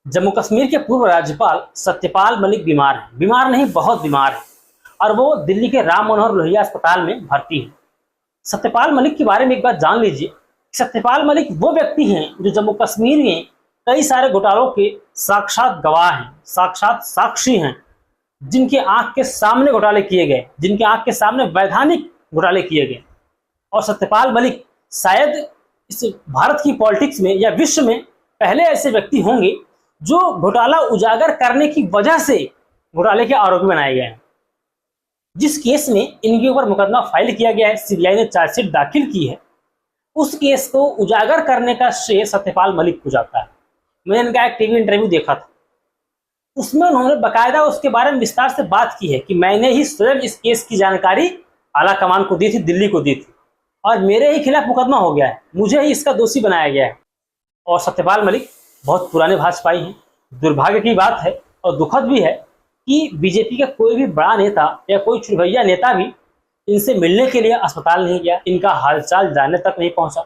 जम्मू कश्मीर के पूर्व राज्यपाल सत्यपाल मलिक बीमार हैं। बीमार नहीं, बहुत बीमार है और वो दिल्ली के राम मनोहर लोहिया अस्पताल में भर्ती है। सत्यपाल मलिक के बारे में एक बात जान लीजिए। सत्यपाल मलिक वो व्यक्ति हैं जो जम्मू कश्मीर में कई सारे घोटालों के साक्षात गवाह हैं, साक्षात साक्षी हैं, जिनके आंख के सामने घोटाले किए गए, जिनके आंख के सामने वैधानिक घोटाले किए गए। और सत्यपाल मलिक शायद इस भारत की पॉलिटिक्स में या विश्व में पहले ऐसे व्यक्ति होंगे जो घोटाला उजागर करने की वजह से घोटाले के आरोपी बनाए गए हैं। जिस केस में इनके ऊपर मुकदमा फाइल किया गया है, सीबीआई ने चार्जशीट दाखिल की है, उस केस को उजागर करने का श्रेय सत्यपाल मलिक को जाता है। मैंने इनका एक टीवी इंटरव्यू देखा था, उसमें उन्होंने बाकायदा उसके बारे में विस्तार से बात की है कि मैंने ही स्वयं इस केस की जानकारी आला कमान को दी थी, दिल्ली को दी थी, और मेरे ही खिलाफ मुकदमा हो गया है, मुझे ही इसका दोषी बनाया गया है। और सत्यपाल मलिक बहुत पुराने भाजपाई हैं। दुर्भाग्य की बात है और दुखद भी है कि बीजेपी का कोई भी बड़ा नेता या कोई चुरभैया नेता भी इनसे मिलने के लिए अस्पताल नहीं गया, इनका हालचाल जानने तक नहीं पहुंचा।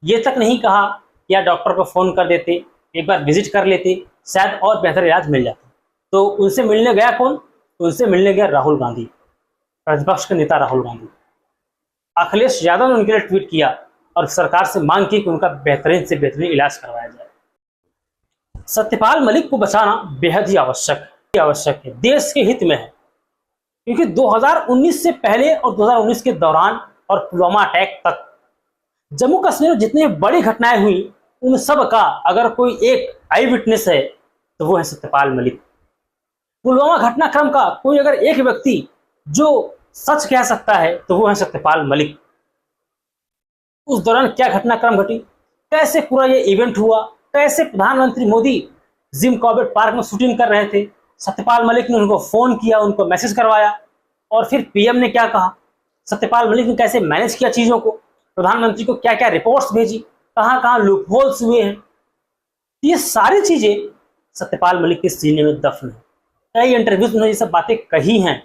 ये तक नहीं कहा कि या डॉक्टर को फ़ोन कर देते, एक बार विजिट कर लेते, शायद और बेहतर इलाज मिल जाता। तो उनसे मिलने गया कौन? उनसे मिलने गया राहुल गांधी, प्रतिपक्ष के नेता राहुल गांधी। अखिलेश यादव ने उनके लिए ट्वीट किया और सरकार से मांग की कि उनका बेहतरीन से बेहतरीन इलाज करवाया जाए। सत्यपाल मलिक को बचाना बेहद ही आवश्यक है, देश के हित में है, क्योंकि 2019 से पहले और 2019 के दौरान और पुलवामा अटैक तक जम्मू कश्मीर में जितनी बड़ी घटनाएं हुई, उन सब का अगर कोई एक आई विटनेस है तो वो है सत्यपाल मलिक। पुलवामा घटनाक्रम का कोई अगर एक व्यक्ति जो सच कह सकता है तो वो है सत्यपाल मलिक। उस दौरान क्या घटनाक्रम घटी, कैसे पूरा ये इवेंट हुआ, कैसे प्रधानमंत्री मोदी जिम कॉर्बेट पार्क में शूटिंग कर रहे थे, सत्यपाल मलिक ने उनको फोन किया, उनको मैसेज करवाया, और फिर पीएम ने क्या कहा, सत्यपाल मलिक ने कैसे मैनेज किया चीजों को, प्रधानमंत्री को क्या क्या रिपोर्ट्स भेजी, कहां कहां लूपहोल्स हुए हैं, ये सारी चीजें सत्यपाल मलिक के सीने में दफन है। कई इंटरव्यूज में ये सब बातें कही हैं,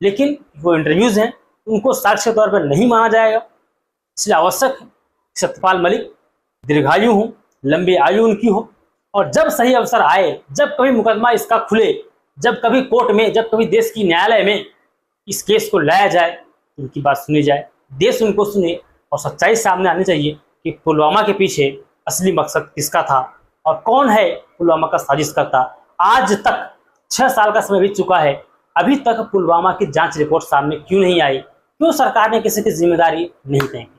लेकिन वो इंटरव्यूज हैं, उनको साक्ष्य के तौर पर नहीं माना जाएगा। इसलिए आवश्यक है सत्यपाल मलिक दीर्घायु हो, लंबी आयु उनकी हो, और जब सही अवसर आए, जब कभी मुकदमा इसका खुले, जब कभी कोर्ट में, जब कभी देश की न्यायालय में इस केस को लाया जाए, उनकी बात सुनी जाए, देश उनको सुने और सच्चाई सामने आनी चाहिए कि पुलवामा के पीछे असली मकसद किसका था और कौन है पुलवामा का साजिश करता। आज तक 6 साल का समय बीत चुका है, अभी तक पुलवामा की जांच रिपोर्ट सामने क्यों नहीं आई? क्यों सरकार ने किसी की जिम्मेदारी नहीं तय की?